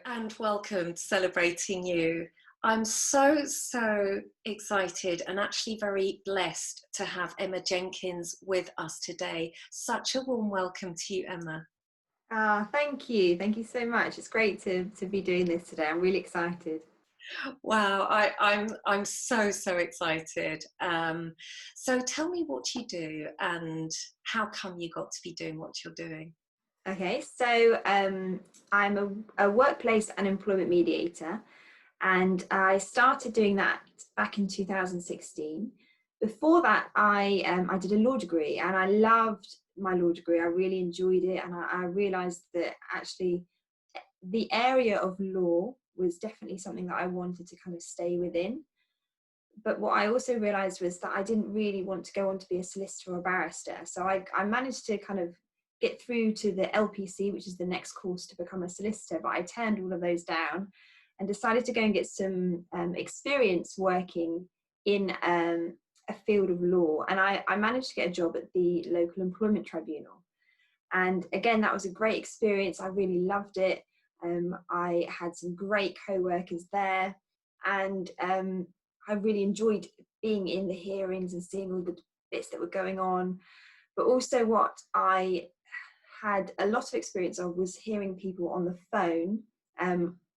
and welcome to Celebrating You. I'm so excited and actually very blessed to have Emma Jenkins with us today. Such a warm welcome to you, Emma. Thank you. Thank you so much. It's great to be doing this today. I'm really excited. Wow, I'm so excited. So tell me what you do and how come you got to be doing what you're doing. Okay, so I'm a workplace and employment mediator, and I started doing that back in 2016. Before that, I did a law degree, and I loved my law degree. I really enjoyed it, and I realised that actually the area of law was definitely something that I wanted to kind of stay within. But what I also realised was that I didn't really want to go on to be a solicitor or barrister. So I managed to kind of get through to the LPC, which is the next course to become a solicitor, but I turned all of those down and decided to go and get some experience working in a field of law. And I managed to get a job at the local Employment Tribunal. And again, that was a great experience. I really loved it. I had some great co-workers there, and I really enjoyed being in the hearings and seeing all the bits that were going on. But also what I had a lot of experience of was hearing people on the phone,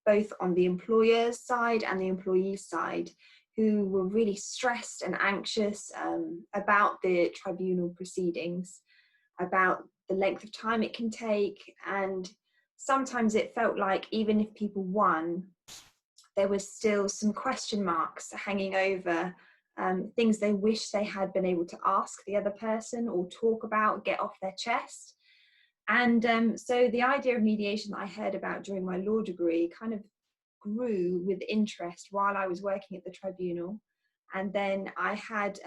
both on the employer's side and the employee's side, who were really stressed and anxious about the tribunal proceedings, about the length of time it can take. And sometimes it felt like even if people won, there was still some question marks hanging over things they wish they had been able to ask the other person or talk about, get off their chest. And so the idea of mediation that I heard about during my law degree kind of grew with interest while I was working at the tribunal. And then I had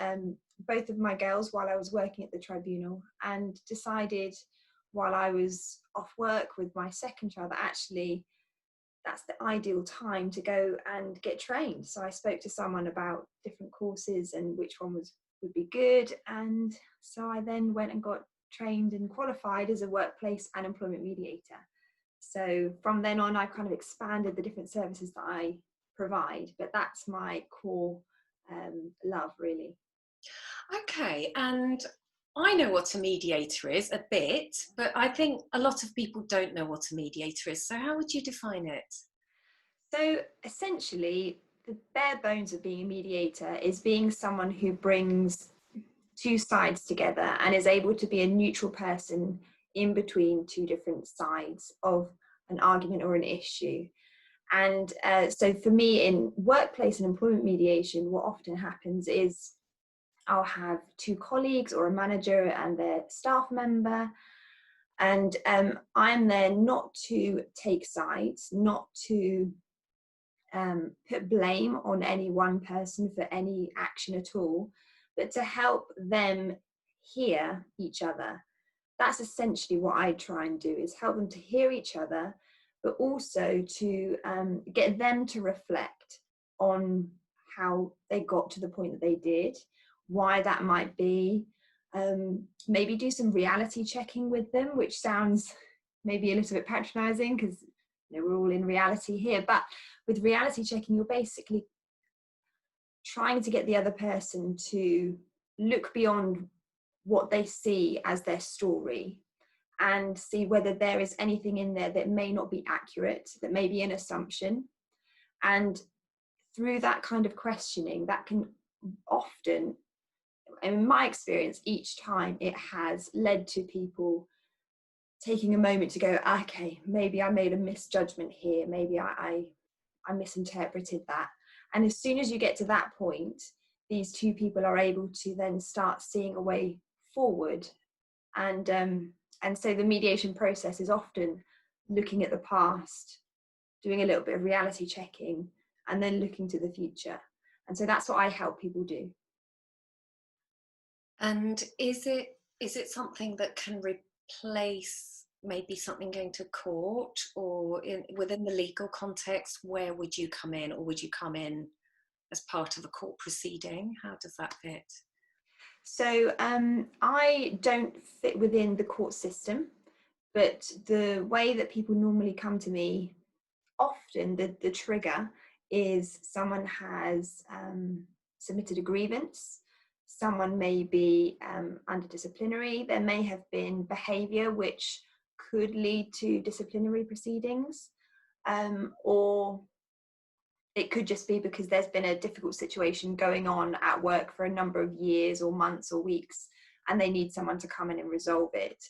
both of my girls while I was working at the tribunal, and decided while I was off work with my second child that actually that's the ideal time to go and get trained. So I spoke to someone about different courses and which one would be good. And so I then went and got trained and qualified as a workplace and employment mediator. So from then on, I kind of expanded the different services that I provide, but that's my core love, really. Okay, and I know what a mediator is a bit, but I think a lot of people don't know what a mediator is. So how would you define it? So essentially, the bare bones of being a mediator is being someone who brings two sides together and is able to be a neutral person in between two different sides of an argument or an issue. And so for me, in workplace and employment mediation, what often happens is I'll have two colleagues or a manager and their staff member, and I'm there not to take sides, not to put blame on any one person for any action at all, but to help them hear each other. That's essentially what I try and do, is help them to hear each other, but also to get them to reflect on how they got to the point that they did, why that might be, maybe do some reality checking with them, which sounds maybe a little bit patronizing because we're all in reality here, but with reality checking, you're basically trying to get the other person to look beyond what they see as their story and see whether there is anything in there that may not be accurate, that may be an assumption. And through that kind of questioning, that can often, in my experience, each time it has led to people taking a moment to go, okay, maybe I made a misjudgment here, maybe I misinterpreted that. And as soon as you get to that point, these two people are able to then start seeing a way forward. And so the mediation process is often looking at the past, doing a little bit of reality checking, and then looking to the future. And so that's what I help people do. And is it something that can replace maybe something going to court, or within the legal context, where would you come in, or would you come in as part of a court proceeding? How does that fit? So I don't fit within the court system, but the way that people normally come to me often the trigger is someone has submitted a grievance, someone may be under disciplinary, there may have been behaviour which could lead to disciplinary proceedings, or it could just be because there's been a difficult situation going on at work for a number of years or months or weeks, and they need someone to come in and resolve it.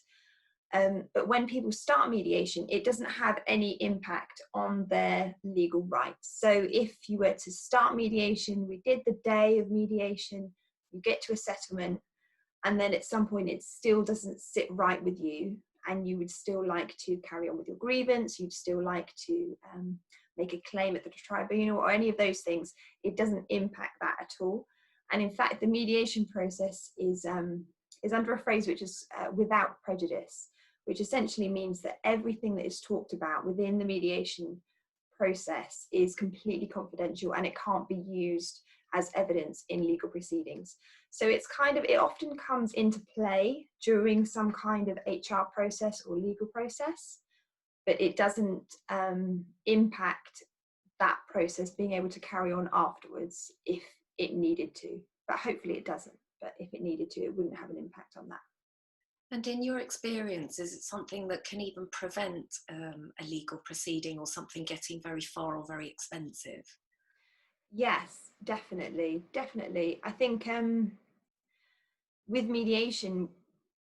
But when people start mediation, it doesn't have any impact on their legal rights. So if you were to start mediation, we did the day of mediation, you get to a settlement, and then at some point it still doesn't sit right with you, and you would still like to carry on with your grievance, you'd still like to make a claim at the tribunal or any of those things, it doesn't impact that at all. And in fact, the mediation process is under a phrase which is without prejudice, which essentially means that everything that is talked about within the mediation process is completely confidential and it can't be used as evidence in legal proceedings. So it's it often comes into play during some kind of HR process or legal process, but it doesn't impact that process being able to carry on afterwards if it needed to. But hopefully it doesn't. But if it needed to, it wouldn't have an impact on that. And in your experience, is it something that can even prevent a legal proceeding or something getting very far or very expensive? Yes, definitely. I think with mediation,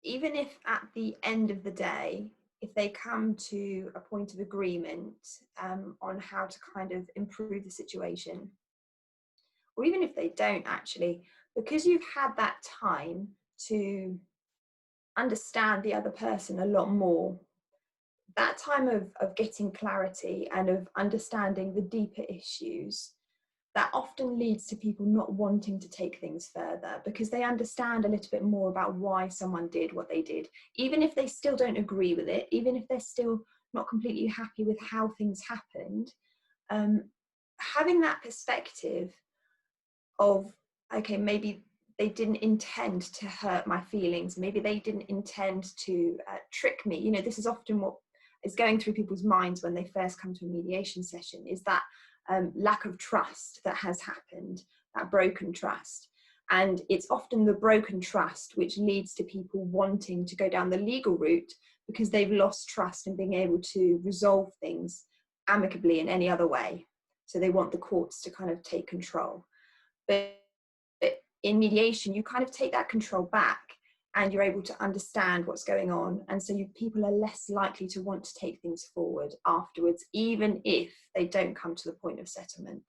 even if at the end of the day, if they come to a point of agreement on how to kind of improve the situation, or even if they don't actually, because you've had that time to understand the other person a lot more, that time of getting clarity and of understanding the deeper issues, that often leads to people not wanting to take things further because they understand a little bit more about why someone did what they did, even if they still don't agree with it, even if they're still not completely happy with how things happened. Having that perspective of, okay, maybe they didn't intend to hurt my feelings, maybe they didn't intend to trick me. You know, this is often what is going through people's minds when they first come to a mediation session, is that lack of trust that has happened, that broken trust. And it's often the broken trust which leads to people wanting to go down the legal route because they've lost trust in being able to resolve things amicably in any other way. So they want the courts to kind of take control. But in mediation, you kind of take that control back and you're able to understand what's going on. And so people are less likely to want to take things forward afterwards, even if they don't come to the point of settlement.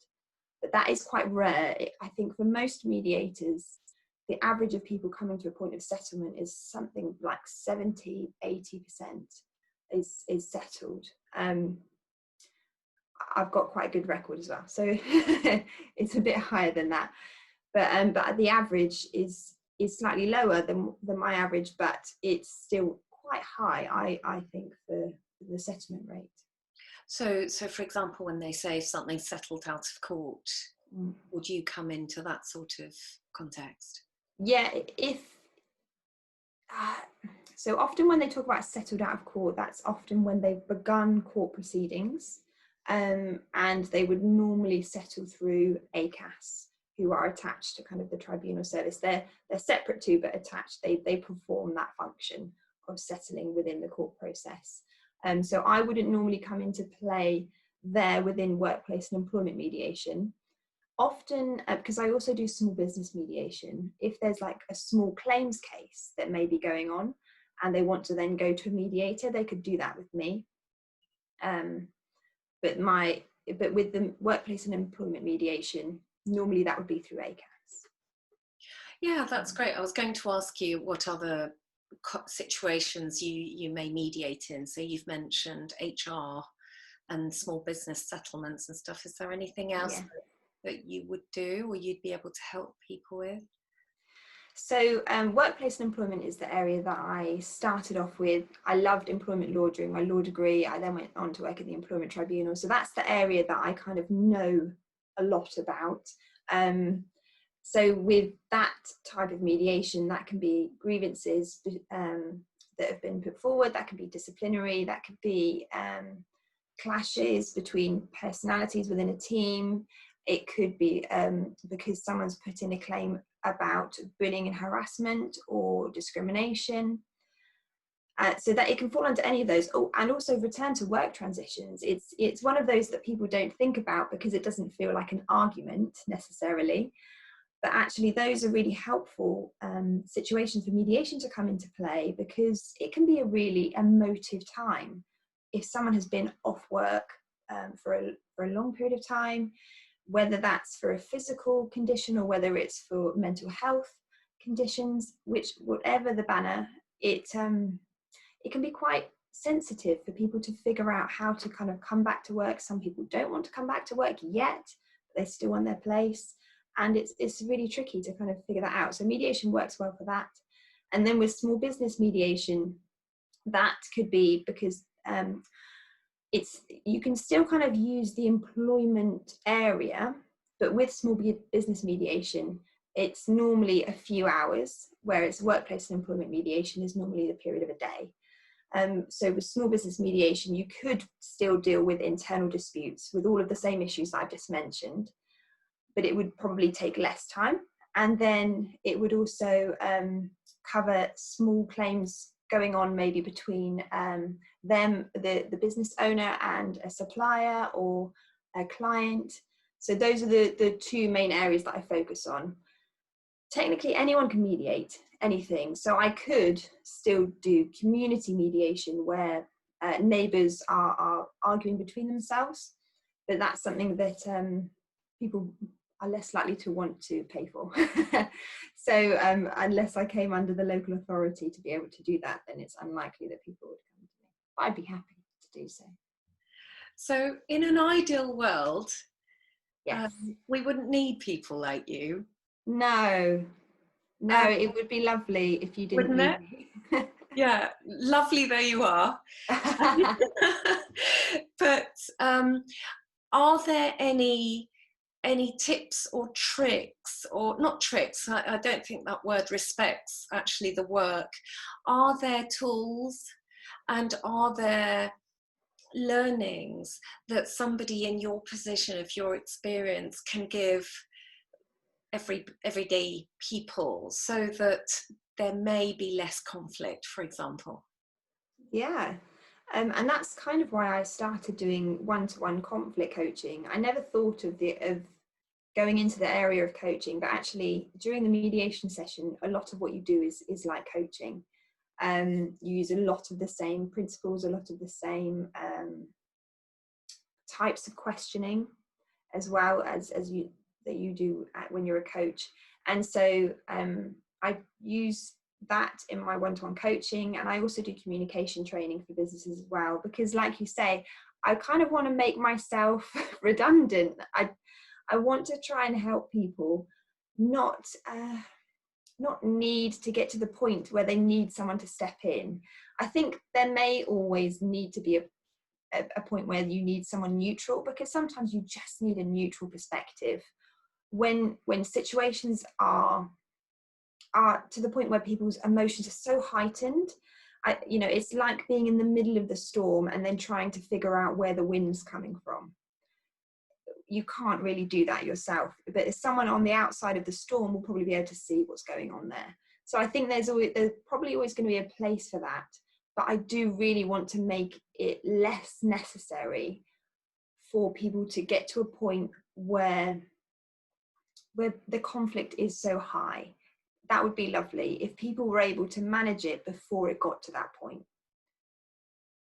But that is quite rare. I think for most mediators, the average of people coming to a point of settlement is something like 70, 80% is settled. I've got quite a good record as well, so it's a bit higher than that. But the average is slightly lower than my average, but it's still quite high, I think, for the settlement rate. So for example, when they say something settled out of court, would you come into that sort of context? Yeah, so often when they talk about settled out of court, that's often when they've begun court proceedings, and they would normally settle through ACAS, who are attached to kind of the tribunal service. They're separate too, but attached. They perform that function of settling within the court process. So I wouldn't normally come into play there within workplace and employment mediation. Often, because I also do small business mediation, if there's like a small claims case that may be going on and they want to then go to a mediator, they could do that with me. But with the workplace and employment mediation, normally that would be through ACAS. Yeah, that's great. I was going to ask you what other situations you may mediate in. So you've mentioned HR and small business settlements and stuff. Is there anything else that you would do or you'd be able to help people with? So workplace and employment is the area that I started off with. I loved employment law during my law degree. I then went on to work at the Employment Tribunal. So that's the area that I kind of know a lot about. So with that type of mediation, that can be grievances that have been put forward, that can be disciplinary, that could be clashes between personalities within a team. It could be because someone's put in a claim about bullying and harassment or discrimination. So that it can fall under any of those. Oh, and also return to work transitions. It's one of those that people don't think about because it doesn't feel like an argument necessarily. But actually those are really helpful situations for mediation to come into play, because it can be a really emotive time. If someone has been off work for a long period of time, whether that's for a physical condition or whether it's for mental health conditions, whatever the banner, it can be quite sensitive for people to figure out how to kind of come back to work. Some people don't want to come back to work yet, but they're still on their place. And it's really tricky to kind of figure that out. So mediation works well for that. And then with small business mediation, that could be because you can still kind of use the employment area, but with small business mediation, it's normally a few hours, whereas workplace and employment mediation is normally the period of a day. So with small business mediation, you could still deal with internal disputes with all of the same issues that I've just mentioned, but it would probably take less time. And then it would also cover small claims going on maybe between the business owner and a supplier or a client. So those are the two main areas that I focus on. Technically, anyone can mediate anything. So I could still do community mediation where neighbours are arguing between themselves, but that's something that people are less likely to want to pay for. So unless I came under the local authority to be able to do that, then it's unlikely that people would come to me. But I'd be happy to do so. So in an ideal world, yes, we wouldn't need people like you. No, it would be lovely if you didn't need me. Yeah, lovely there you are. But are there any tips or tricks, or not tricks, I don't think that word respects actually the work. Are there tools and are there learnings that somebody in your position, of your experience, can give everyday people so that there may be less conflict, for example? Yeah. And that's kind of why I started doing one-to-one conflict coaching. I never thought of going into the area of coaching, but actually during the mediation session, a lot of what you do is like coaching. You use a lot of the same principles, a lot of the same types of questioning, as well as you do when you're a coach. And so I use that in my one-to-one coaching, and I also do communication training for businesses as well, because like you say, I kind of want to make myself redundant. I want to try and help people not need to get to the point where they need someone to step in. I think there may always need to be a point where you need someone neutral, because sometimes you just need a neutral perspective when situations are to the point where people's emotions are so heightened. It's like being in the middle of the storm and then trying to figure out where the wind's coming from. You can't really do that yourself, but if someone on the outside of the storm will probably be able to see what's going on there. So I think there's probably always going to be a place for that, but I do really want to make it less necessary for people to get to a point where the conflict is so high. That would be lovely if people were able to manage it before it got to that point.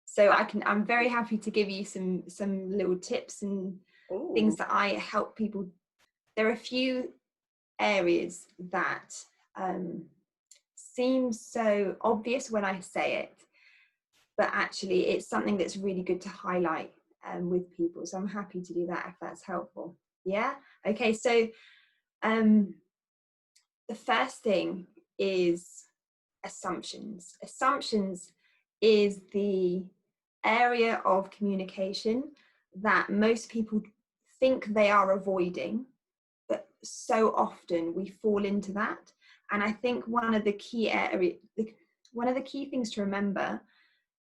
So I'm very happy to give you some little tips and things that I help people. There are a few areas that seem so obvious when I say it, but actually it's something that's really good to highlight with people. So I'm happy to do that if that's helpful. Yeah. Okay. So the first thing is assumptions. Assumptions is the area of communication that most people think they are avoiding, but so often we fall into that. And I think one of the key things to remember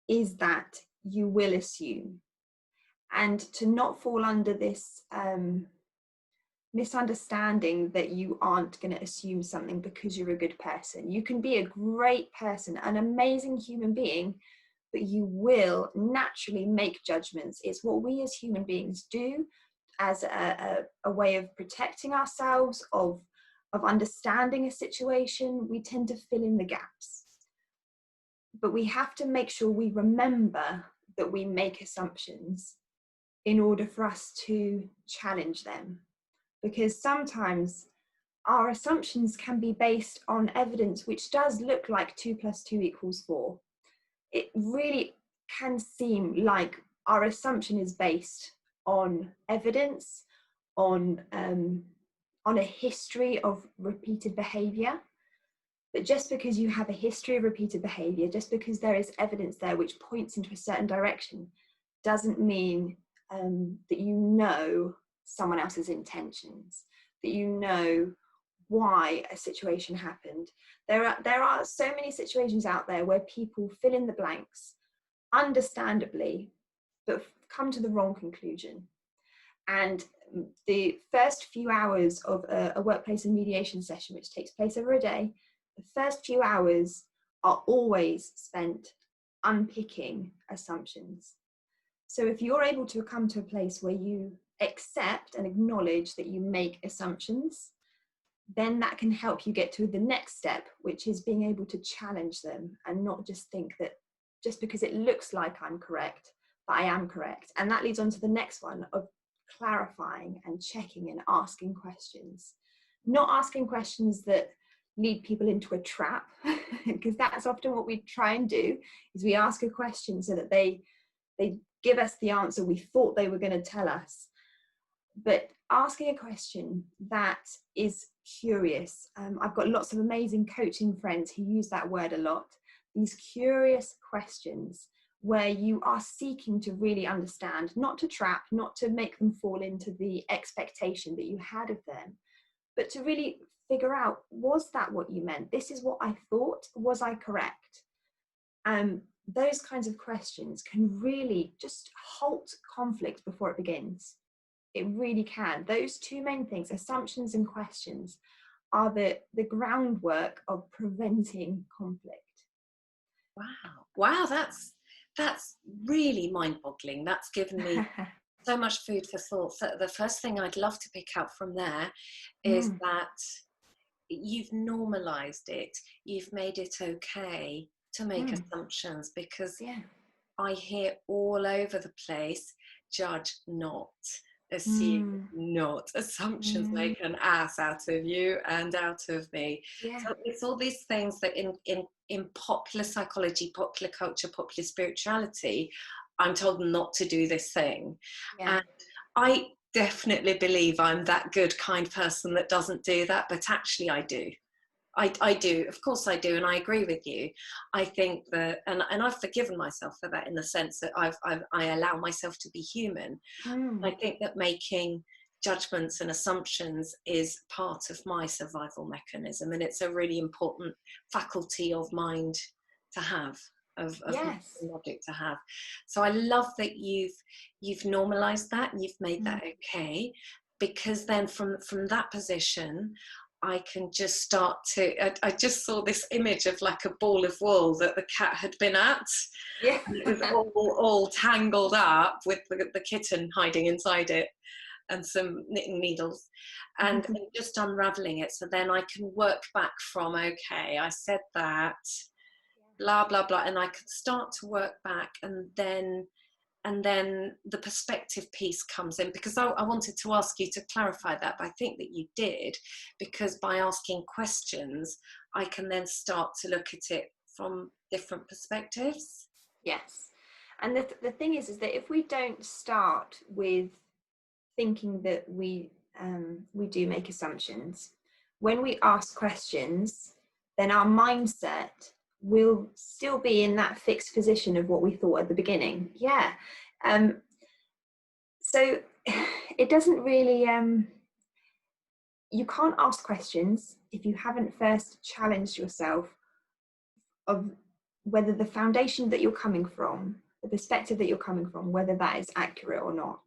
is that you will assume. and to not fall under this misunderstanding that you aren't going to assume something because you're a good person. You can be a great person, an amazing human being, but you will naturally make judgments. It's what we as human beings do as a way of protecting ourselves, of understanding a situation. We tend to fill in the gaps. But we have to make sure we remember that we make assumptions in order for us to challenge them. Because sometimes our assumptions can be based on evidence which does look like 2 + 2 = 4. It really can seem like our assumption is based on evidence, on a history of repeated behaviour. But just because you have a history of repeated behaviour, just because there is evidence there which points into a certain direction, doesn't mean that you know someone else's intentions, that you know why a situation happened. There are so many situations out there where people fill in the blanks, understandably, but come to the wrong conclusion. And the first few hours of a workplace and mediation session, which takes place over a day, the first few hours are always spent unpicking assumptions. So if you're able to come to a place where you accept and acknowledge that you make assumptions, then that can help you get to the next step, which is being able to challenge them and not just think that just because it looks like I'm correct, that I am correct. And that leads on to the next one of clarifying and checking and asking questions. Not asking questions that lead people into a trap, because that's often what we try and do, is we ask a question so that they give us the answer we thought they were going to tell us. But asking a question that is curious. I've got lots of amazing coaching friends who use that word a lot. These curious questions where you are seeking to really understand, not to trap, not to make them fall into the expectation that you had of them, but to really figure out, was that what you meant? This is what I thought. Was I correct? Those kinds of questions can really just halt conflict before it begins. It really can. Those two main things, assumptions and questions, are the groundwork of preventing conflict. Wow, that's really mind-boggling. That's given me so much food for thought. So the first thing I'd love to pick out from there is that you've normalized it. You've made it okay to make assumptions, because I hear all over the place, judge not, assume not. Assumptions make an ass out of you and out of me. So it's all these things that in popular psychology, popular culture, popular spirituality, I'm told not to do this thing. And I definitely believe I'm that good, kind person that doesn't do that, but actually I do. I do, of course I do, and I agree with you. I think that, and I've forgiven myself for that, in the sense that I allow myself to be human. I think that making judgments and assumptions is part of my survival mechanism, and it's a really important faculty of mind to have, of logic to have. So I love that you've normalized that and you've made that okay, because then from that position, I can just start to, I just saw this image of like a ball of wool that the cat had been at. And it was all tangled up with the kitten hiding inside it and some knitting needles, and just unraveling it. So then I can work back from, okay, I said that, blah, blah, blah. And I can start to work back, and then the perspective piece comes in, because I wanted to ask you to clarify that, but I think that you did, because by asking questions, I can then start to look at it from different perspectives. Yes. And the thing is that if we don't start with thinking that we do make assumptions, when we ask questions, then our mindset will still be in that fixed position of what we thought at the beginning. So it doesn't really, you can't ask questions if you haven't first challenged yourself of whether the foundation that you're coming from the perspective that you're coming from, whether that is accurate or not.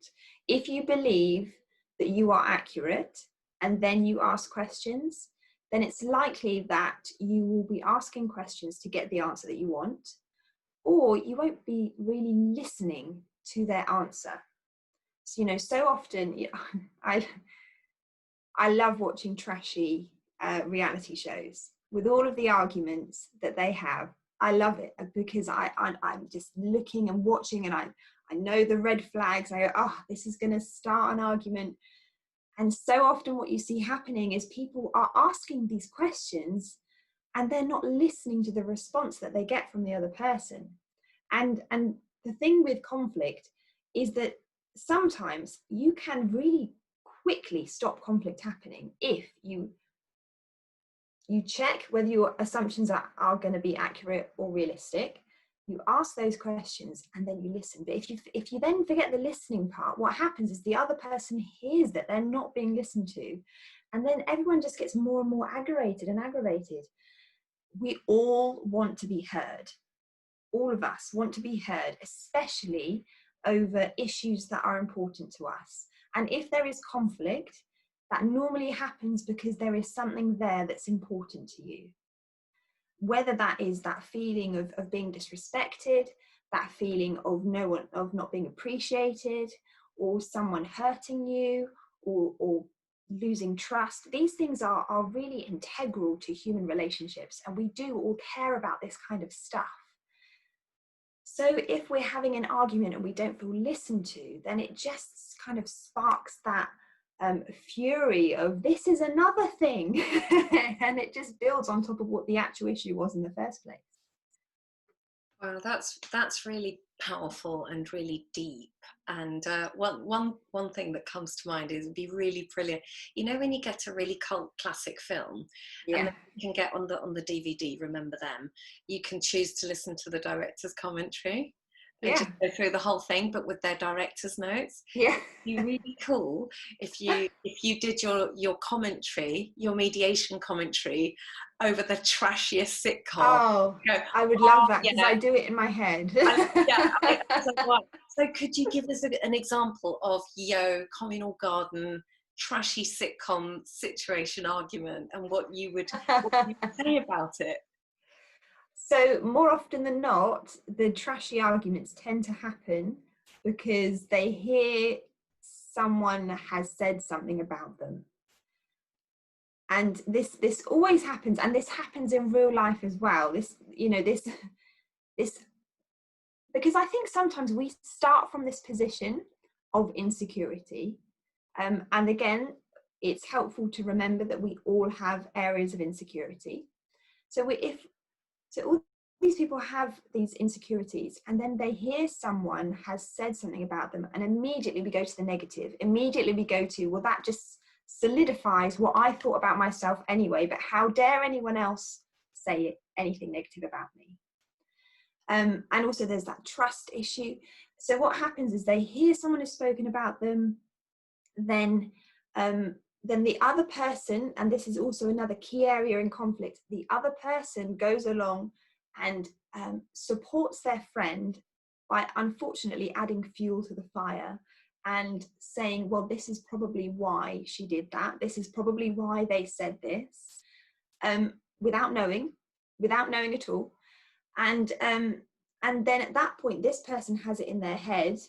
If you believe that you are accurate and then you ask questions, then it's likely that you will be asking questions to get the answer that you want, or you won't be really listening to their answer. So, you know, so often I love watching trashy reality shows with all of the arguments that they have. I love it because I'm just looking and watching, and I know the red flags. I go, oh, this is going to start an argument. And so often what you see happening is people are asking these questions and they're not listening to the response that they get from the other person. And the thing with conflict is that sometimes you can really quickly stop conflict happening if you check whether your assumptions are going to be accurate or realistic. You ask those questions and then you listen. But if you then forget the listening part, what happens is the other person hears that they're not being listened to, and then everyone just gets more and more aggravated. We all want to be heard. All of us want to be heard, especially over issues that are important to us. And if there is conflict, that normally happens because there is something there that's important to you. Whether that is that feeling of being disrespected, that feeling of not being appreciated, or someone hurting you, or losing trust. These things are really integral to human relationships, and we do all care about this kind of stuff. So if we're having an argument and we don't feel listened to, then it just kind of sparks that fury of this is another thing and it just builds on top of what the actual issue was in the first place. Wow, that's really powerful and really deep. And one thing that comes to mind is it'd be really brilliant. You know, when you get a really cult classic film, and you can get on the DVD, remember them, you can choose to listen to the director's commentary. And just go through the whole thing, but with their director's notes. Yeah. It'd be really cool if you did your commentary, your mediation commentary over the trashiest sitcom. Oh, I would love that because I do it in my head. So could you give us an example of communal garden trashy sitcom situation argument and what you would say about it? So more often than not, the trashy arguments tend to happen because they hear someone has said something about them. And this always happens, and this happens in real life as well. This because I think sometimes we start from this position of insecurity. And again, it's helpful to remember that we all have areas of insecurity. So all these people have these insecurities, and then they hear someone has said something about them, and immediately we go to the negative. Immediately we go to, well, that just solidifies what I thought about myself anyway, but how dare anyone else say anything negative about me? And also there's that trust issue. So what happens is they hear someone has spoken about them, then the other person, and this is also another key area in conflict, the other person goes along and supports their friend by unfortunately adding fuel to the fire and saying, well, this is probably why she did that. This is probably why they said this, without knowing at all. And then at that point, this person has it in their head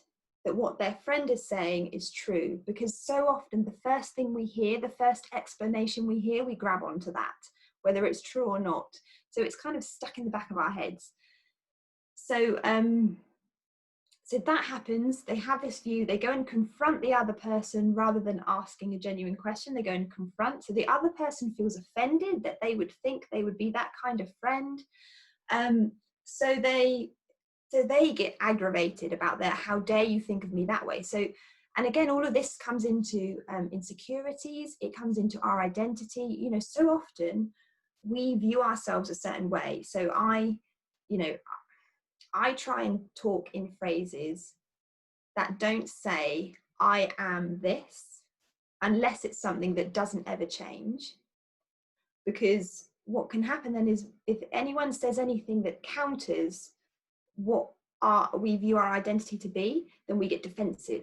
that what their friend is saying is true, because so often the first thing we hear, the first explanation we hear, we grab onto that, whether it's true or not. So it's kind of stuck in the back of our heads. So so that happens, they have this view, they go and confront the other person rather than asking a genuine question. They go and confront, so the other person feels offended that they would think they would be that kind of friend. So they get aggravated about that. How dare you think of me that way? So, and again, all of this comes into insecurities. It comes into our identity. You know, so often we view ourselves a certain way. So I try and talk in phrases that don't say I am this, unless it's something that doesn't ever change. Because what can happen then is if anyone says anything that counters what we view our identity to be, then we get defensive.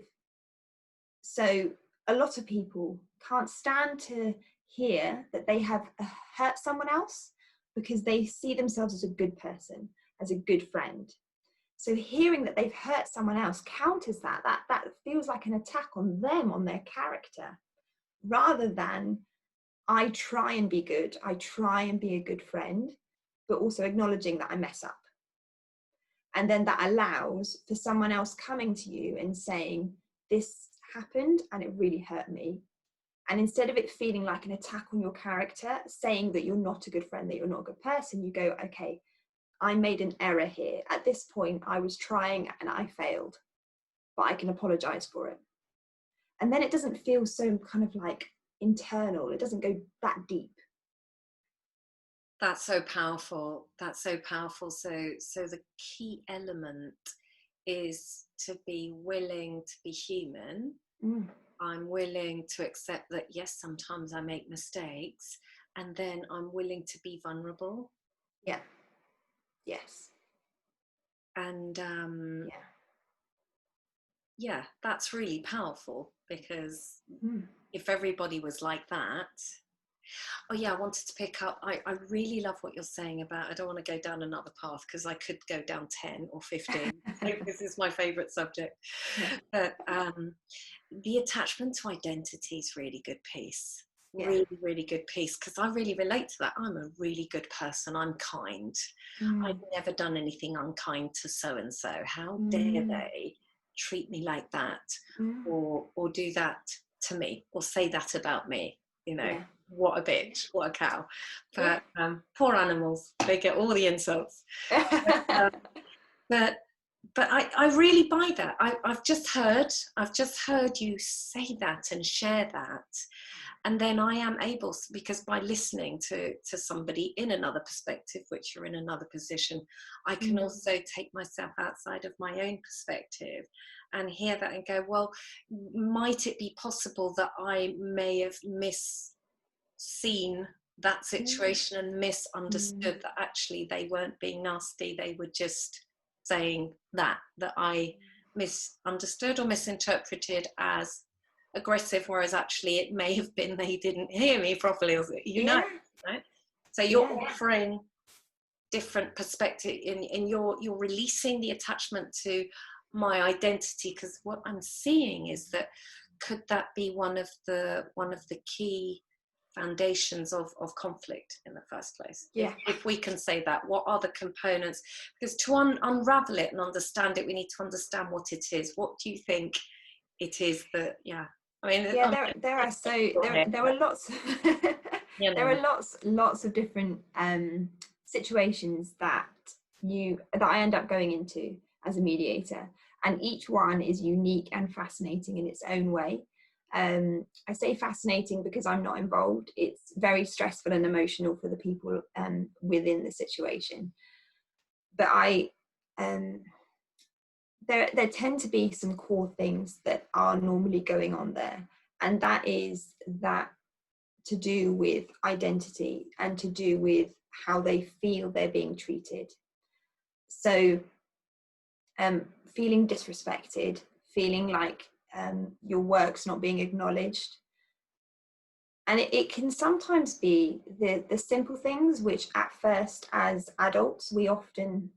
So a lot of people can't stand to hear that they have hurt someone else, because they see themselves as a good person, as a good friend. So hearing that they've hurt someone else counters that feels like an attack on them, on their character, rather than I try and be good, I try and be a good friend, but also acknowledging that I mess up. And then that allows for someone else coming to you and saying, this happened and it really hurt me. And instead of it feeling like an attack on your character, saying that you're not a good friend, that you're not a good person, you go, okay, I made an error here. At this point, I was trying and I failed, but I can apologize for it. And then it doesn't feel so kind of like internal. It doesn't go that deep. That's so powerful. That's so powerful. So the key element is to be willing to be human. I'm willing to accept that, yes, sometimes I make mistakes, and then I'm willing to be vulnerable. Yeah. Yes. And yeah, that's really powerful, because if everybody was like that. Oh yeah, I wanted to pick up, I really love what you're saying about, I don't want to go down another path because I could go down 10 or 15. This is my favourite subject. Yeah. But the attachment to identity is really good piece. Yeah. Really, really good piece, because I really relate to that. I'm a really good person. I'm kind. I've never done anything unkind to so-and-so. How dare they treat me like that, or do that to me, or say that about me, you know. Yeah. What a bitch, what a cow. But poor animals, they get all the insults. But I really buy that. I've just heard you say that and share that. And then I am able, because by listening to somebody in another perspective, which you're in another position, I can also take myself outside of my own perspective and hear that and go, well, might it be possible that I may have seen that situation and misunderstood that actually they weren't being nasty, they were just saying that I misunderstood or misinterpreted as aggressive, whereas actually it may have been they didn't hear me properly, or right? So you're offering different perspective in you're releasing the attachment to my identity, because what I'm seeing is that could that be one of the key foundations of conflict in the first place? If we can say that, what are the components? Because to unravel it and understand it, we need to understand what it is. What do you think it is that I mean, there are lots there are lots of different situations that I end up going into as a mediator, and each one is unique and fascinating in its own way. I say fascinating because I'm not involved. It's very stressful and emotional for the people within the situation. But there tend to be some core things that are normally going on there, and that is that to do with identity and to do with how they feel they're being treated. So feeling disrespected, feeling like your work's not being acknowledged. And it can sometimes be the simple things, which at first as adults we often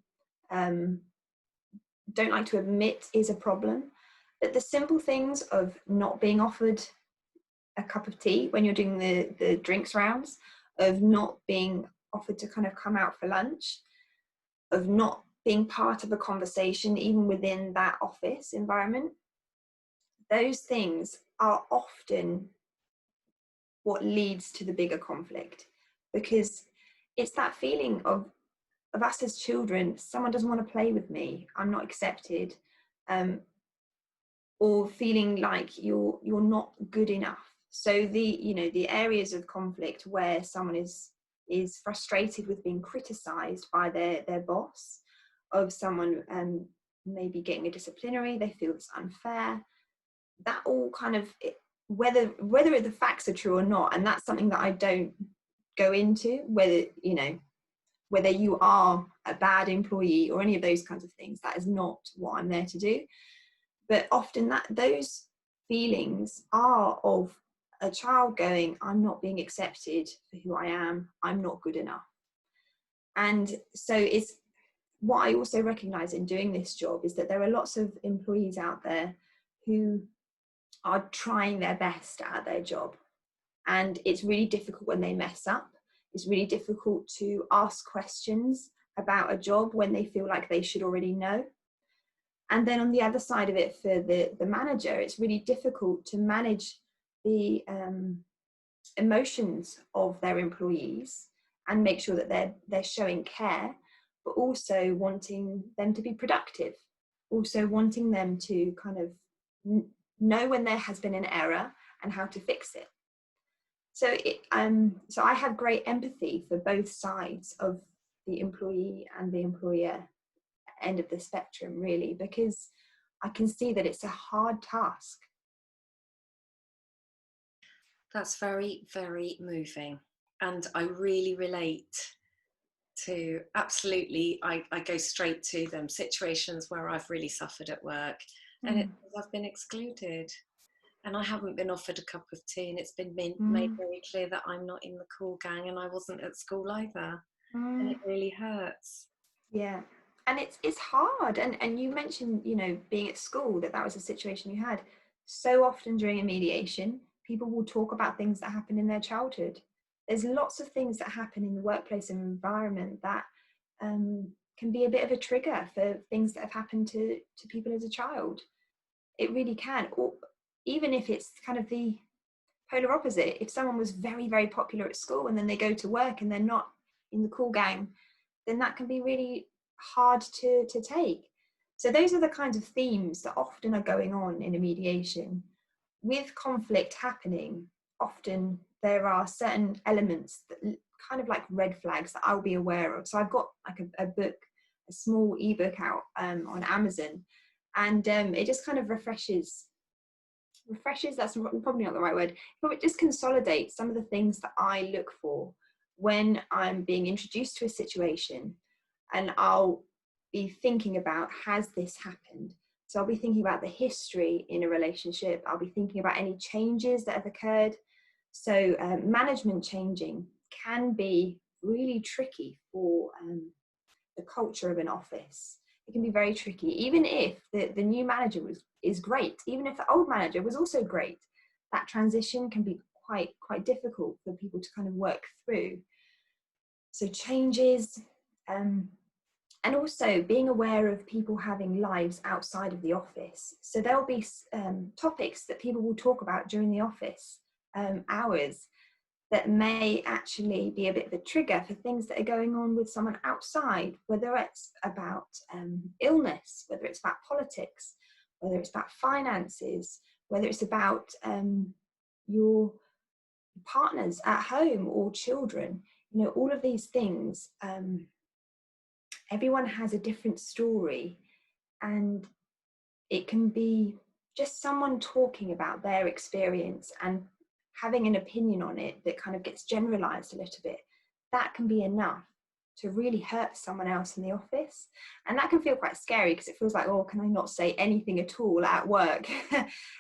don't like to admit is a problem. But the simple things of not being offered a cup of tea when you're doing the drinks rounds, of not being offered to kind of come out for lunch, of not being part of a conversation even within that office environment, those things are often what leads to the bigger conflict, because it's that feeling of us as children, someone doesn't want to play with me, I'm not accepted, or feeling like you're not good enough. So the areas of conflict where someone is frustrated with being criticized by their boss, of someone maybe getting a disciplinary, they feel it's unfair, that all kind of, whether the facts are true or not, and that's something that I don't go into, whether whether you are a bad employee or any of those kinds of things. That is not what I'm there to do. But often those feelings are of a child going, I'm not being accepted for who I am, I'm not good enough. And so it's what I also recognize in doing this job is that there are lots of employees out there who are trying their best at their job. And it's really difficult when they mess up. It's really difficult to ask questions about a job when they feel like they should already know. And then on the other side of it, for the manager, it's really difficult to manage the emotions of their employees and make sure that they're showing care, but also wanting them to be productive, also wanting them to kind of know when there has been an error and how to fix it. So so I have great empathy for both sides of the employee and the employer end of the spectrum, really, because I can see that it's a hard task. That's very, very moving. And I really relate to, absolutely, I go straight to them, situations where I've really suffered at work and I've been excluded and I haven't been offered a cup of tea, and it's been made very clear that I'm not in the cool gang, and I wasn't at school either. And it really hurts. Yeah. And it's hard. And you mentioned, you know, being at school, that was a situation you had. So often during a mediation, people will talk about things that happened in their childhood. There's lots of things that happen in the workplace and environment that can be a bit of a trigger for things that have happened to people as a child. It really can. Or even if it's kind of the polar opposite, if someone was very, very popular at school and then they go to work and they're not in the cool gang, then that can be really hard to take. So those are the kinds of themes that often are going on in a mediation. With conflict happening, often there are certain elements that kind of like red flags that I'll be aware of. So I've got like a book, a small ebook out on Amazon, and it just kind of refreshes, that's probably not the right word, but it just consolidates some of the things that I look for when I'm being introduced to a situation. And I'll be thinking about, has this happened? So I'll be thinking about the history in a relationship. I'll be thinking about any changes that have occurred. So management changing can be really tricky for the culture of an office. It can be very tricky, even if the new manager is great, even if the old manager was also great. That transition can be quite difficult for people to kind of work through. So changes, and also being aware of people having lives outside of the office. So there'll be topics that people will talk about during the office hours that may actually be a bit of a trigger for things that are going on with someone outside, whether it's about illness, whether it's about politics, whether it's about finances, whether it's about your partners at home or children. You know, all of these things, everyone has a different story, and it can be just someone talking about their experience and having an opinion on it that kind of gets generalized a little bit. That can be enough to really hurt someone else in the office. And that can feel quite scary, because it feels like, oh, can I not say anything at all at work?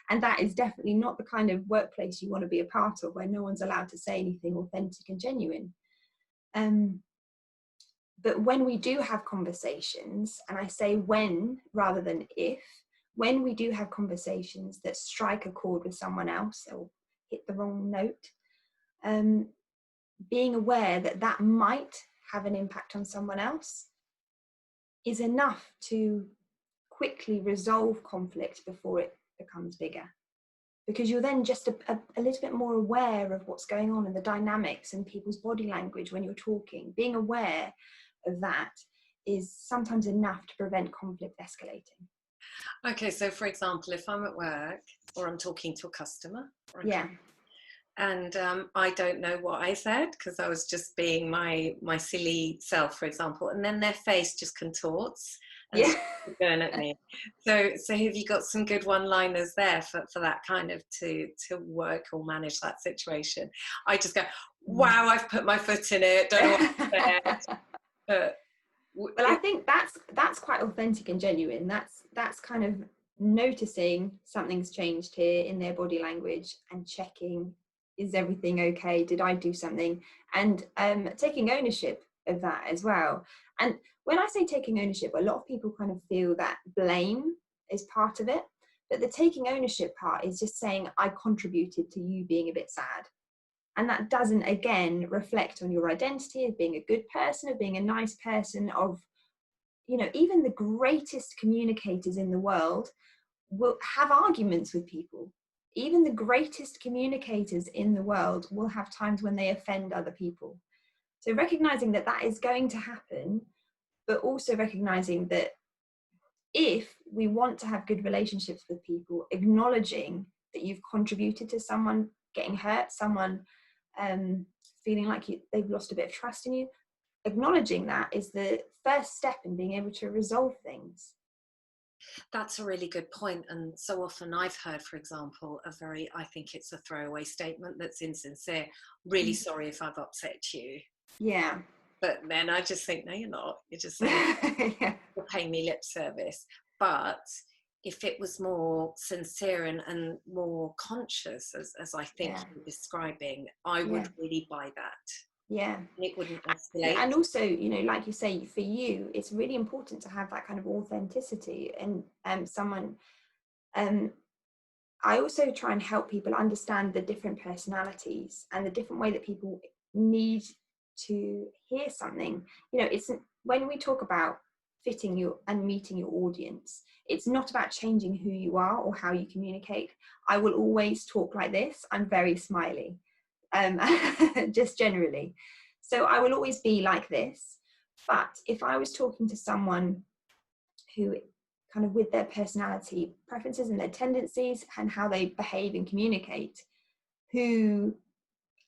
And that is definitely not the kind of workplace you want to be a part of, where no one's allowed to say anything authentic and genuine. But when we do have conversations, and I say when rather than if, when we do have conversations that strike a chord with someone else or hit the wrong note, being aware that that might have an impact on someone else is enough to quickly resolve conflict before it becomes bigger. Because you're then just a little bit more aware of what's going on and the dynamics and people's body language when you're talking. Being aware of that is sometimes enough to prevent conflict escalating. Okay, so for example, if I'm at work or I'm talking to a customer, Yeah, and I don't know what I said because I was just being my silly self, for example, and then their face just contorts and starts going at me. So have you got some good one-liners there for that kind of to work or manage that situation? I just go, wow, I've put my foot in it, don't know what I said. But Well, I think that's quite authentic and genuine. That's kind of noticing something's changed here in their body language and checking, is everything okay? Did I do something? And taking ownership of that as well. And when I say taking ownership, a lot of people kind of feel that blame is part of it. But the taking ownership part is just saying, I contributed to you being a bit sad. And that doesn't, again, reflect on your identity of being a good person, of being a nice person, of, you know, even the greatest communicators in the world will have arguments with people. Even the greatest communicators in the world will have times when they offend other people. So recognizing that that is going to happen, but also recognizing that if we want to have good relationships with people, acknowledging that you've contributed to someone getting hurt, someone feeling like they've lost a bit of trust in you, acknowledging that is the first step in being able to resolve things. That's a really good point. And so often I've heard, for example, I think it's a throwaway statement that's insincere. Really sorry if I've upset you. Yeah. But then I just think, no, you're not. You're just saying, Yeah. you're paying me lip service. But if it was more sincere and more conscious, as I think you're describing, I would really buy that. Yeah. And it wouldn't escalate. And also, you know, like you say, for you, it's really important to have that kind of authenticity. And I also try and help people understand the different personalities and the different way that people need to hear something. You know, it's when we talk about fitting you and meeting your audience, it's not about changing who you are or how you communicate. I will always talk like this. I'm very smiley, just generally. So I will always be like this. But if I was talking to someone who kind of with their personality preferences and their tendencies and how they behave and communicate, who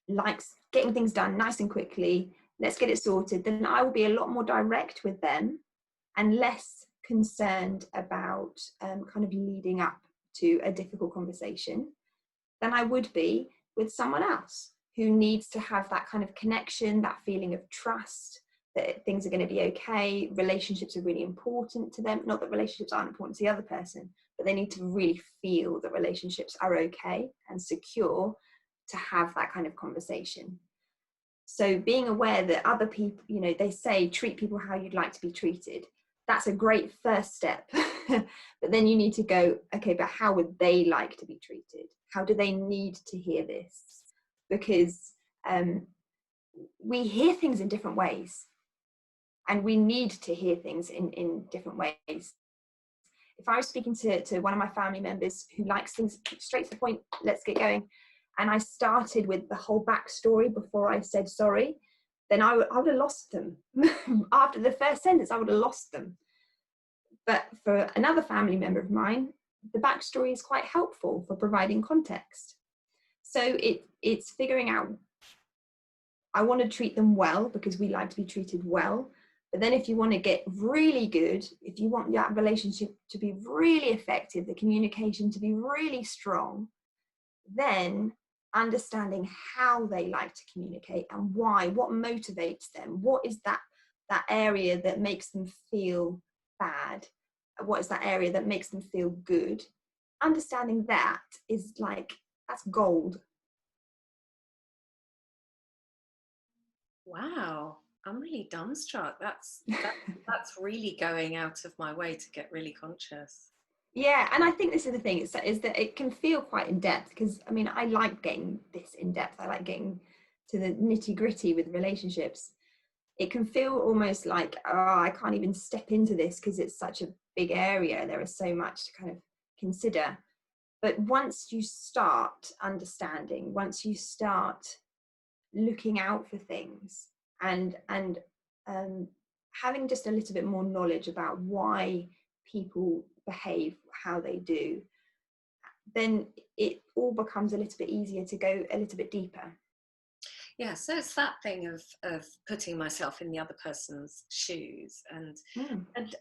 likes getting things done nice and quickly, let's get it sorted, then I will be a lot more direct with them and less concerned about kind of leading up to a difficult conversation than I would be with someone else who needs to have that kind of connection, that feeling of trust, that things are going to be okay. Relationships are really important to them. Not that relationships aren't important to the other person, but they need to really feel that relationships are okay and secure to have that kind of conversation. So being aware that other people, you know, they say treat people how you'd like to be treated. That's a great first step. But then you need to go, okay, but how would they like to be treated? How do they need to hear this? Because we hear things in different ways. And we need to hear things in different ways. If I was speaking to one of my family members who likes things straight to the point, let's get going, and I started with the whole backstory before I said sorry, then I would have lost them. After the first sentence, I would have lost them. But for another family member of mine, the backstory is quite helpful for providing context. So it's figuring out, I want to treat them well because we like to be treated well. But then if you want to get really good, if you want that relationship to be really effective, the communication to be really strong, then understanding how they like to communicate and why, what motivates them, what is that area that makes them feel bad, what is that area that makes them feel good. Understanding that is like, that's gold. Wow, I'm really dumbstruck. That's really going out of my way to get really conscious. Yeah, and I think this is the thing, is that it can feel quite in depth, because I mean, I like getting this in depth. I like getting to the nitty gritty with relationships. It can feel almost like, oh, I can't even step into this because it's such a big area. There is so much to kind of consider. But once you start understanding, once you start looking out for things and having just a little bit more knowledge about why people behave how they do, then it all becomes a little bit easier to go a little bit deeper. Yeah, so it's that thing of putting myself in the other person's shoes, and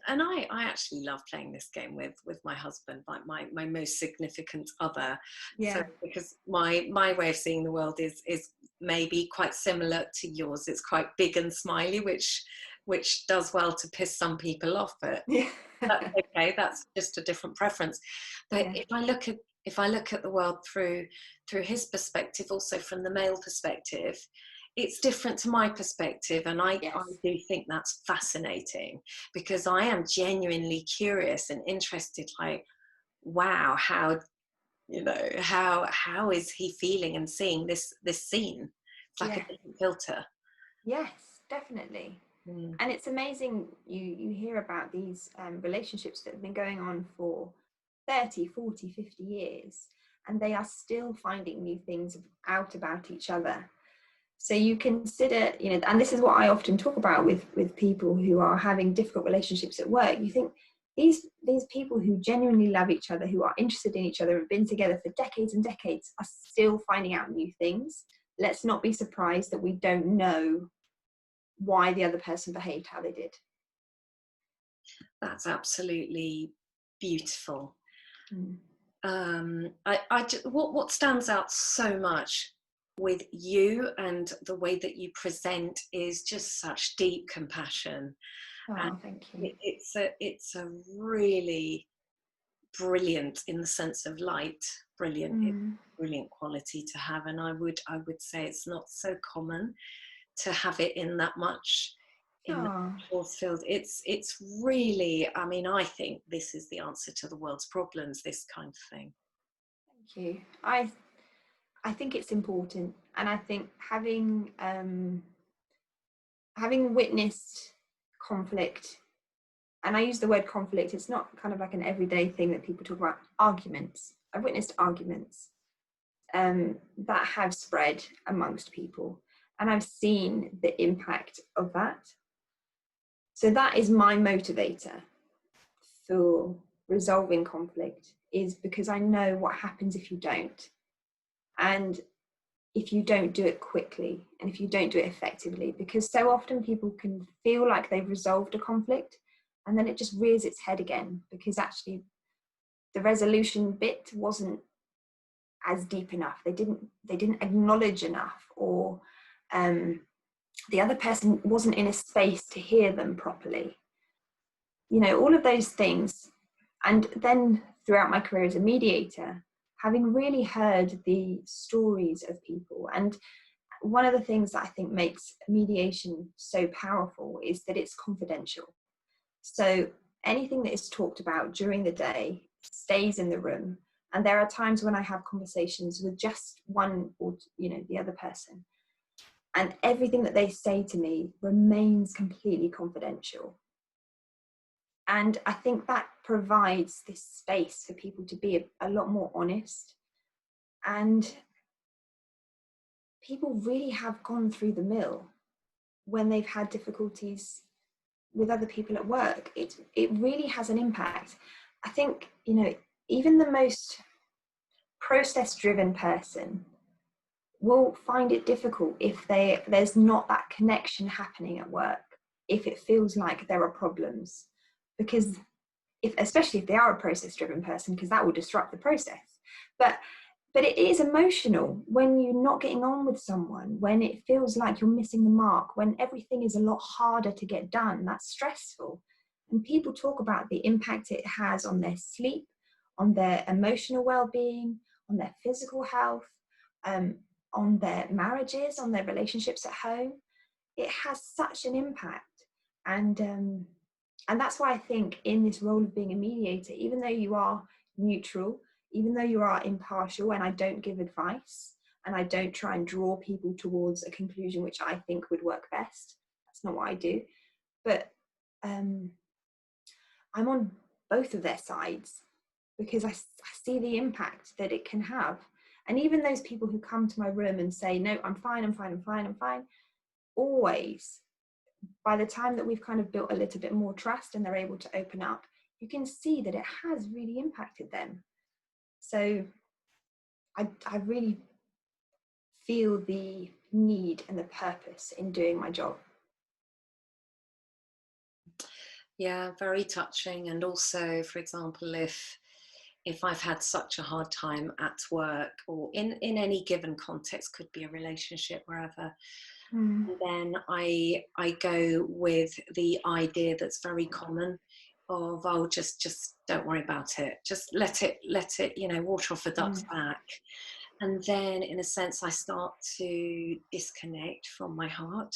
I actually love playing this game with my husband, like my most significant other. Yeah. So because my way of seeing the world is maybe quite similar to yours. It's quite big and smiley, which which does well to piss some people off, but Yeah. that's okay. That's just a different preference. But Yeah. if I look at the world through his perspective, also from the male perspective, it's different to my perspective, and I Yes. do think that's fascinating, because I am genuinely curious and interested. Like, wow, how, you know, how is he feeling and seeing this scene? It's like Yeah. a different filter. Yes, definitely. Mm. And it's amazing, you hear about these relationships that have been going on for 30, 40, 50 years, and they are still finding new things out about each other. So you consider, you know, and this is what I often talk about with people who are having difficult relationships at work. You think these people who genuinely love each other, who are interested in each other, have been together for decades and decades, are still finding out new things. Let's not be surprised that we don't know why the other person behaved how they did. That's absolutely beautiful. Mm. What stands out so much with you and the way that you present is just such deep compassion. And Oh, thank you. it's a really brilliant, in the sense of light, brilliant, brilliant quality to have. And I would say it's not so common to have it in that much, in the Oh, force field. It's really, I mean, I think this is the answer to the world's problems, this kind of thing. thank you. I think it's important, and I think having witnessed conflict, and I use the word conflict, it's not kind of like an everyday thing that people talk about, arguments. I've witnessed arguments that have spread amongst people, and I've seen the impact of that. So that is my motivator for resolving conflict, is because I know what happens if you don't. And if you don't do it quickly, and if you don't do it effectively, because so often people can feel like they've resolved a conflict and then it just rears its head again, because actually the resolution bit wasn't as deep enough. They didn't acknowledge enough, or the other person wasn't in a space to hear them properly. You know, all of those things. And then throughout my career as a mediator, having really heard the stories of people, and one of the things that I think makes mediation so powerful is that it's confidential. So anything that is talked about during the day stays in the room. And there are times when I have conversations with just one, or, you know, the other person, and everything that they say to me remains completely confidential. And I think that provides this space for people to be a lot more honest. And people really have gone through the mill when they've had difficulties with other people at work. It really has an impact. I think, you know, even the most process-driven person will find it difficult if there's not that connection happening at work, if it feels like there are problems. Because especially if they are a process-driven person, because that will disrupt the process. But it is emotional when you're not getting on with someone, when it feels like you're missing the mark, when everything is a lot harder to get done. That's stressful. And people talk about the impact it has on their sleep, on their emotional well-being, on their physical health, on their marriages, on their relationships at home. It has such an impact. And that's why I think in this role of being a mediator, even though you are neutral, even though you are impartial, and I don't give advice, and I don't try and draw people towards a conclusion which I think would work best, that's not what I do, but I'm on both of their sides, because I see the impact that it can have. And even those people who come to my room and say, no, I'm fine, always, by the time that we've kind of built a little bit more trust and they're able to open up, you can see that it has really impacted them. So I really feel the need and the purpose in doing my job. Yeah, very touching. And also, for example, if if I've had such a hard time at work or in any given context, could be a relationship, wherever, then I go with the idea that's very common of, oh, just don't worry about it. Just let it, water off a duck's back. And then in a sense, I start to disconnect from my heart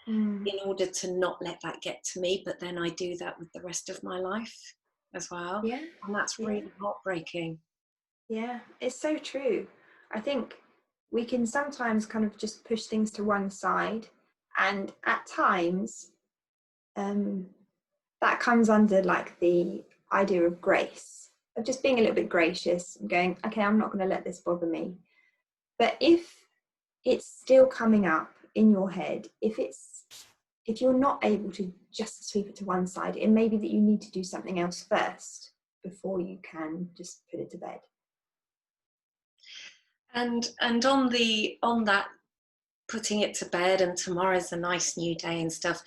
in order to not let that get to me. But then I do that with the rest of my life as well. Yeah. And that's really heartbreaking. Yeah, it's so true. I think we can sometimes kind of just push things to one side, and at times that comes under like the idea of grace, of just being a little bit gracious and going, okay, I'm not going to let this bother me. But if it's still coming up in your head, if you're not able to just sweep it to one side, it may be that you need to do something else first before you can just put it to bed. And on that, putting it to bed and tomorrow's a nice new day and stuff,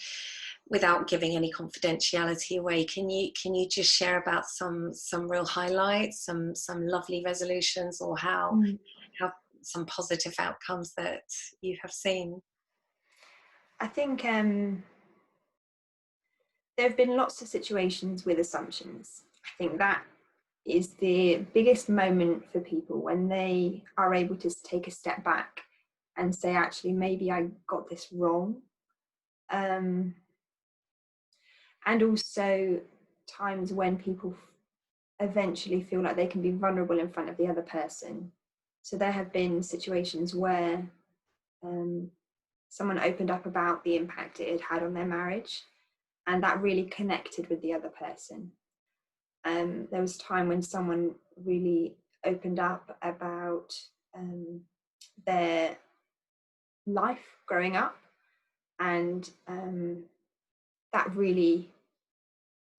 without giving any confidentiality away, can you just share about some real highlights, some lovely resolutions, or how some positive outcomes that you have seen? I think there have been lots of situations with assumptions. I think that is the biggest moment for people, when they are able to take a step back and say, actually, maybe I got this wrong. And also times when people eventually feel like they can be vulnerable in front of the other person. So there have been situations where someone opened up about the impact it had on their marriage, and that really connected with the other person. There was a time when someone really opened up about their life growing up, and that really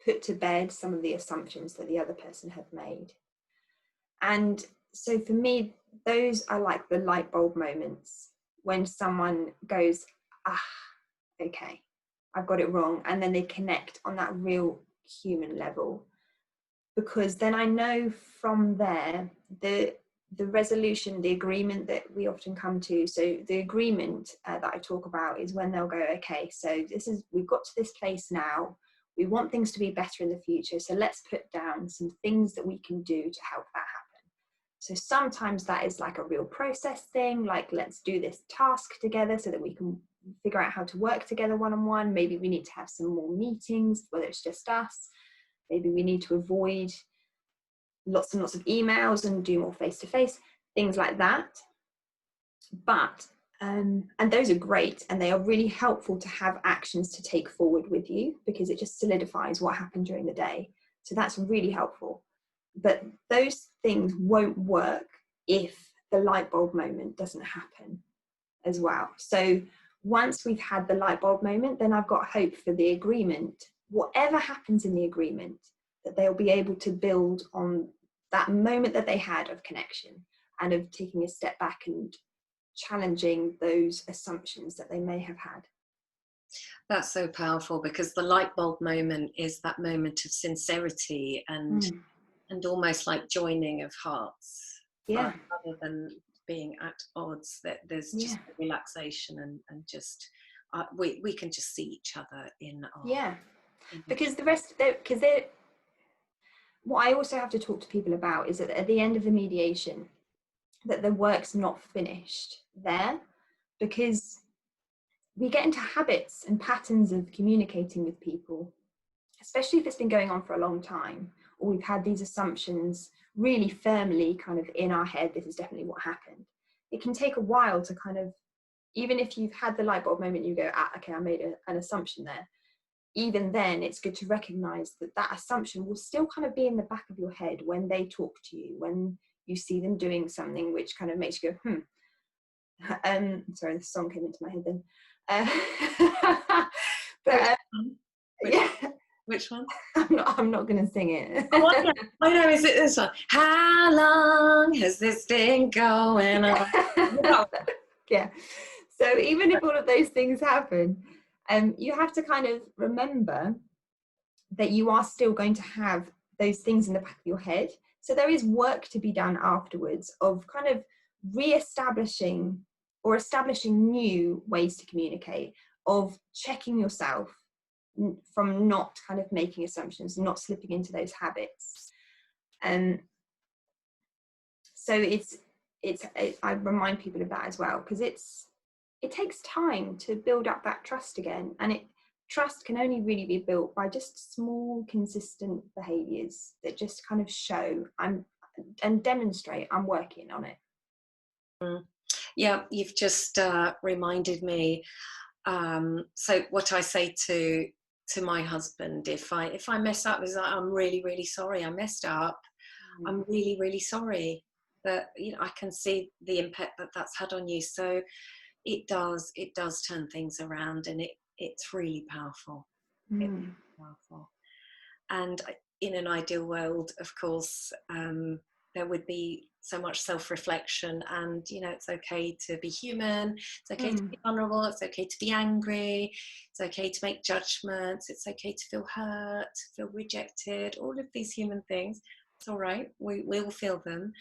put to bed some of the assumptions that the other person had made. And so for me, those are like the light bulb moments, when someone goes, okay, I've got it wrong, and then they connect on that real human level. Because then I know from there, the resolution, the agreement that we often come to. So the agreement that I talk about is when they'll go, okay, so we've got to this place now. We want things to be better in the future. So let's put down some things that we can do to help that happen. So sometimes that is like a real process thing, like let's do this task together so that we can figure out how to work together one-on-one. Maybe we need to have some more meetings, whether it's just us. Maybe we need to avoid lots and lots of emails and do more face-to-face, things like that. But, and those are great, and they are really helpful to have actions to take forward with you, because it just solidifies what happened during the day. So that's really helpful. But those things won't work if the light bulb moment doesn't happen as well. So once we've had the light bulb moment, then I've got hope for the agreement. Whatever happens in the agreement, that they'll be able to build on that moment that they had of connection, and of taking a step back and challenging those assumptions that they may have had. That's so powerful, because the light bulb moment is that moment of sincerity and almost like joining of hearts, rather than being at odds. That there's just relaxation and just we can just see each other in our because the rest, because what I also have to talk to people about is that at the end of the mediation, that the work's not finished there, because we get into habits and patterns of communicating with people, especially if it's been going on for a long time, or we've had these assumptions really firmly kind of in our head, this is definitely what happened. It can take a while to kind of, even if you've had the light bulb moment, you go, okay, I made an assumption there. Even then, it's good to recognize that that assumption will still kind of be in the back of your head when they talk to you, when you see them doing something which kind of makes you go, sorry, the song came into my head then. Which one? I'm not going to sing it. I know, is it this one? How long has this been going on? Yeah. So even if all of those things happen, you have to kind of remember that you are still going to have those things in the back of your head So there is work to be done afterwards of kind of re-establishing or establishing new ways to communicate, of checking yourself from not kind of making assumptions, not slipping into those habits. And so I remind people of that as well, because it takes time to build up that trust again, and trust can only really be built by just small, consistent behaviours that just kind of show and demonstrate I'm working on it. Yeah, you've just reminded me. So what I say to my husband, if I mess up, is like, I'm really, really sorry. I messed up. I'm really, really sorry. That, you know, I can see the impact that that's had on you. So it does turn things around, and it's really powerful. It's really powerful. And in an ideal world, of course, there would be so much self-reflection, and, you know, it's okay to be human, it's okay to be vulnerable, it's okay to be angry, it's okay to make judgments, it's okay to feel hurt, feel rejected, all of these human things. It's all right, we will feel them.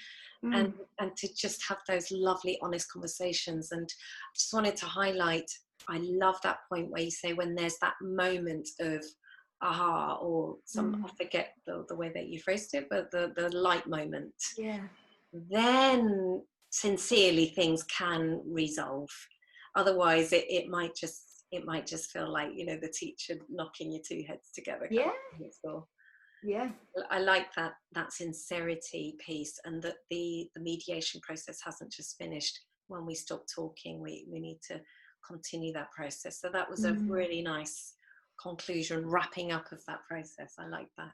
And to just have those lovely, honest conversations. And I just wanted to highlight, I love that point where you say, when there's that moment of aha, or I forget the way that you phrased it, but the light moment. Yeah. Then sincerely things can resolve. Otherwise it might just feel like, you know, the teacher knocking your two heads together. Yeah. Yeah. I like that sincerity piece, and that the mediation process hasn't just finished when we stop talking. We need to continue that process. So that was a really nice conclusion, wrapping up of that process. I like that.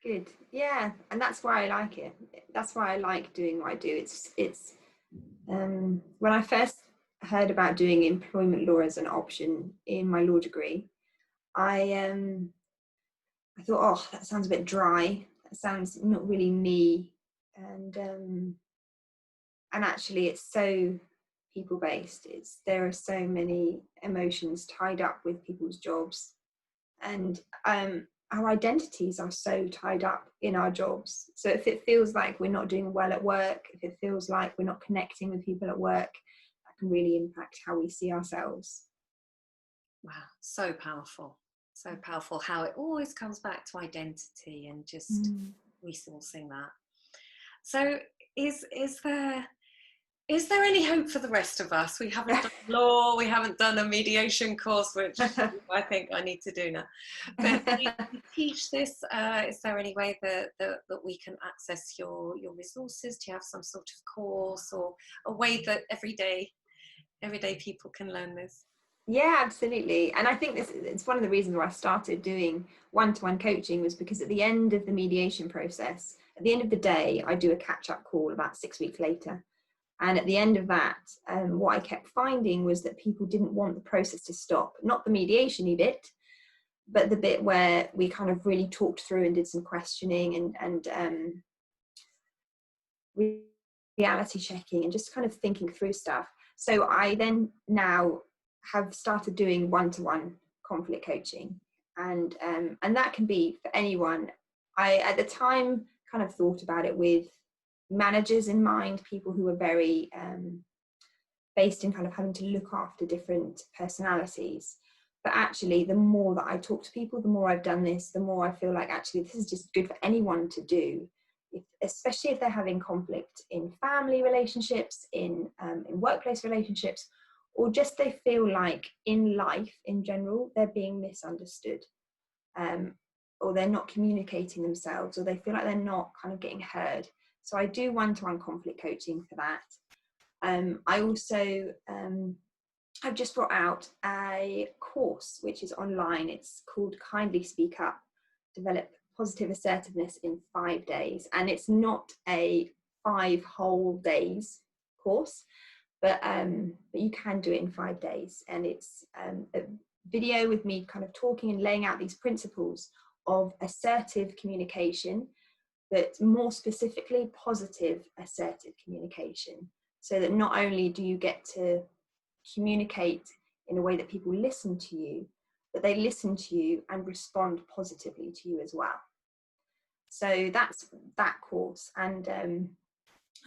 Good. Yeah, and that's why I like it. That's why I like doing what I do. It's when I first heard about doing employment law as an option in my law degree, I thought, oh, that sounds a bit dry. That sounds not really me. And actually, it's so people based. There are so many emotions tied up with people's jobs, and our identities are so tied up in our jobs. So if it feels like we're not doing well at work, if it feels like we're not connecting with people at work, that can really impact how we see ourselves. Wow, so powerful. So powerful how it always comes back to identity and just resourcing that. So is there any hope for the rest of us? We haven't done law, we haven't done a mediation course, which I think I need to do now. But you teach this. Is there any way that we can access your resources? Do you have some sort of course, or a way that everyday people can learn this? Yeah, absolutely. And I think it's one of the reasons why I started doing one-to-one coaching, was because at the end of the mediation process, at the end of the day, I do a catch-up call about 6 weeks later. And at the end of that, what I kept finding was that people didn't want the process to stop. Not the mediation-y bit, but the bit where we kind of really talked through and did some questioning and reality checking and just kind of thinking through stuff. So I then now have started doing one-to-one conflict coaching, and that can be for anyone. I at the time kind of thought about it with managers in mind, people who are very based in kind of having to look after different personalities. But actually, the more that I talk to people, the more I've done this, the more I feel like actually this is just good for anyone to do, especially if they're having conflict in family relationships, in workplace relationships, or just they feel like in life in general they're being misunderstood, or they're not communicating themselves, or they feel like they're not kind of getting heard. So I do one-to-one conflict coaching for that. I also I've just brought out a course which is online. It's called Kindly Speak Up, Develop Positive Assertiveness in 5 days. And it's not a 5 whole days course, but you can do it in 5 days. And it's a video with me kind of talking and laying out these principles of assertive communication, but more specifically positive assertive communication, so that not only do you get to communicate in a way that people listen to you, but they listen to you and respond positively to you as well. So that's that course, and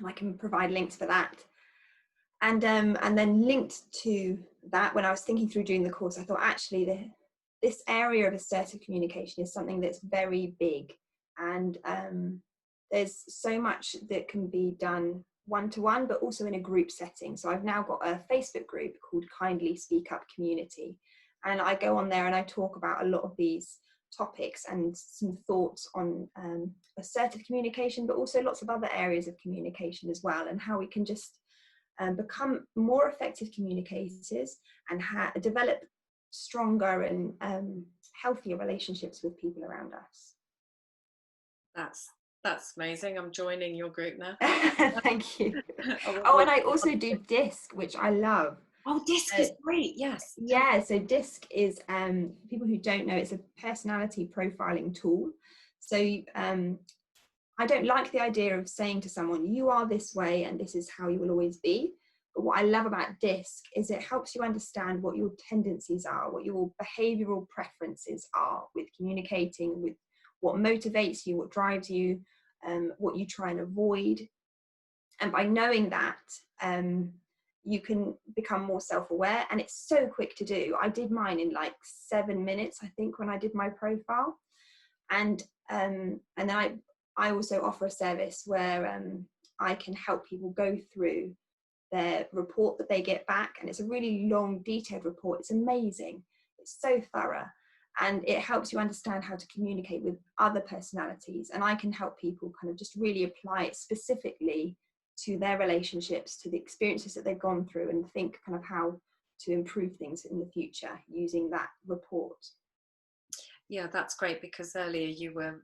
I can provide links for that. And then linked to that, when I was thinking through doing the course, I thought actually this area of assertive communication is something that's very big, and there's so much that can be done one-to-one, but also in a group setting. So I've now got a Facebook group called Kindly Speak Up Community, and I go on there and I talk about a lot of these topics and some thoughts on assertive communication, but also lots of other areas of communication as well, and how we can just become more effective communicators and develop stronger and healthier relationships with people around us. That's amazing. I'm joining your group now. Thank you. Oh, and I also do DISC, which I love. Oh, DISC is great. Yes. Yeah. So DISC is, people who don't know, it's a personality profiling tool. So I don't like the idea of saying to someone, you are this way and this is how you will always be. But what I love about DISC is it helps you understand what your tendencies are, what your behavioural preferences are with communicating, with what motivates you, what drives you, what you try and avoid. And by knowing that, you can become more self-aware, and it's so quick to do. I did mine in like 7 minutes, I think, when I did my profile. And then I also offer a service where I can help people go through their report that they get back, and it's a really long, detailed report. It's amazing. It's so thorough, and it helps you understand how to communicate with other personalities. And I can help people kind of just really apply it specifically to their relationships, to the experiences that they've gone through, and think kind of how to improve things in the future using that report. Yeah, that's great, because earlier you were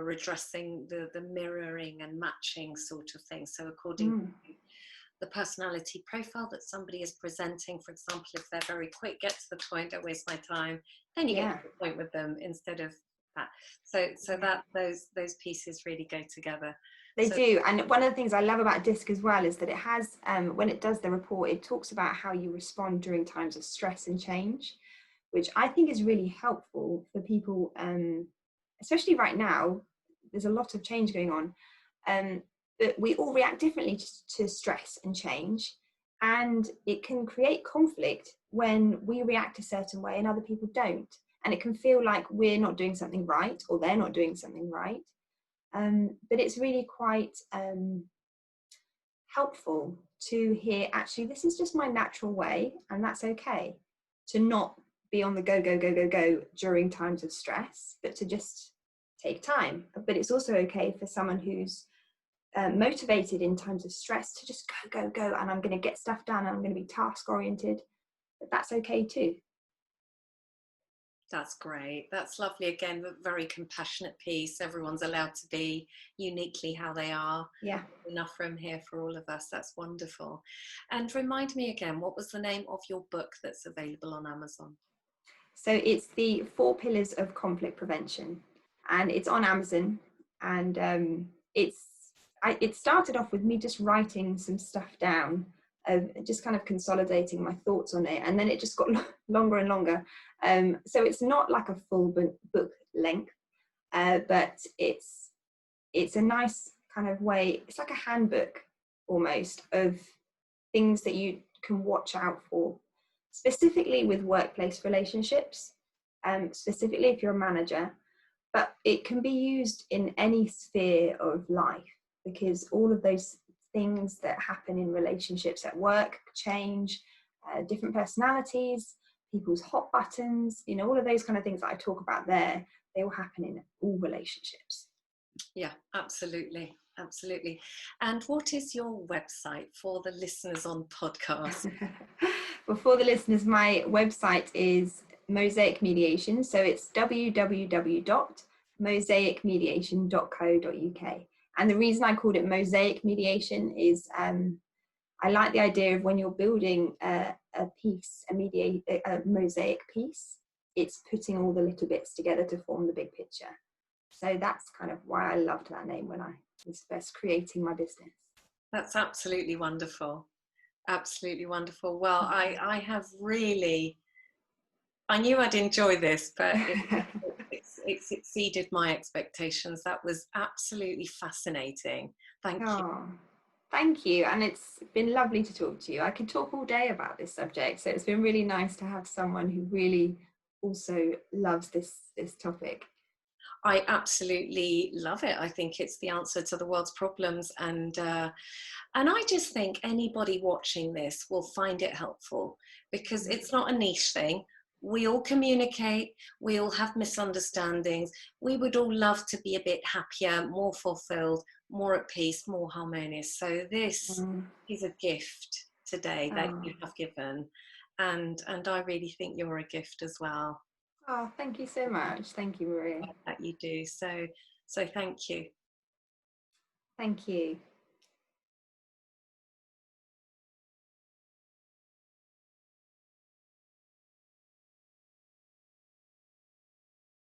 addressing the mirroring and matching sort of thing. So according to the personality profile that somebody is presenting, for example, if they're very quick, get to the point, don't waste my time, then you get to the point with them instead of that. So that those pieces really go together. They do. And one of the things I love about DISC as well is that it has, when it does the report, it talks about how you respond during times of stress and change, which I think is really helpful for people, especially right now. There's a lot of change going on, but we all react differently to stress and change, and it can create conflict when we react a certain way and other people don't, and it can feel like we're not doing something right or they're not doing something right. But it's really quite helpful to hear, actually, this is just my natural way, and that's okay, to not be on the go during times of stress, but to just take time. But it's also okay for someone who's motivated in times of stress to just go, and I'm going to get stuff done, and I'm going to be task oriented. But that's okay too. That's great. That's lovely. Again, a very compassionate piece. Everyone's allowed to be uniquely how they are. Yeah. Enough room here for all of us. That's wonderful. And remind me again, what was the name of your book that's available on Amazon? So it's the 4 Pillars of Conflict Prevention, and it's on Amazon. And it started off with me just writing some stuff down, just kind of consolidating my thoughts on it, and then it just got longer and longer. So it's not like a full book length, but it's a nice kind of way. It's like a handbook almost of things that you can watch out for, specifically with workplace relationships, specifically if you're a manager, but it can be used in any sphere of life, because all of those things that happen in relationships at work, change, different personalities, people's hot buttons, all of those kind of things that I talk about there, they will happen in all relationships. Yeah, absolutely. Absolutely. And what is your website for the listeners on podcast? Well, for the listeners, my website is Mosaic Mediation. So it's www.mosaicmediation.co.uk. And the reason I called it Mosaic Mediation is I like the idea of when you're building a piece, a mosaic piece, it's putting all the little bits together to form the big picture. So that's kind of why I loved that name when I was first creating my business. That's absolutely wonderful. Absolutely wonderful. Well, I have really, I knew I'd enjoy this, but it's exceeded my expectations. That was absolutely fascinating. Thank you. Oh, thank you. And it's been lovely to talk to you. I could talk all day about this subject, so it's been really nice to have someone who really also loves this topic. I absolutely love it. I think it's the answer to the world's problems, and I just think anybody watching this will find it helpful, because it's not a niche thing. We all communicate, we all have misunderstandings. We would all love to be a bit happier, more fulfilled, more at peace, more harmonious. So this is a gift today that you have given, and I really think you're a gift as well. Oh, thank you so much. Thank you, Maria. That you do. So thank you. Thank you.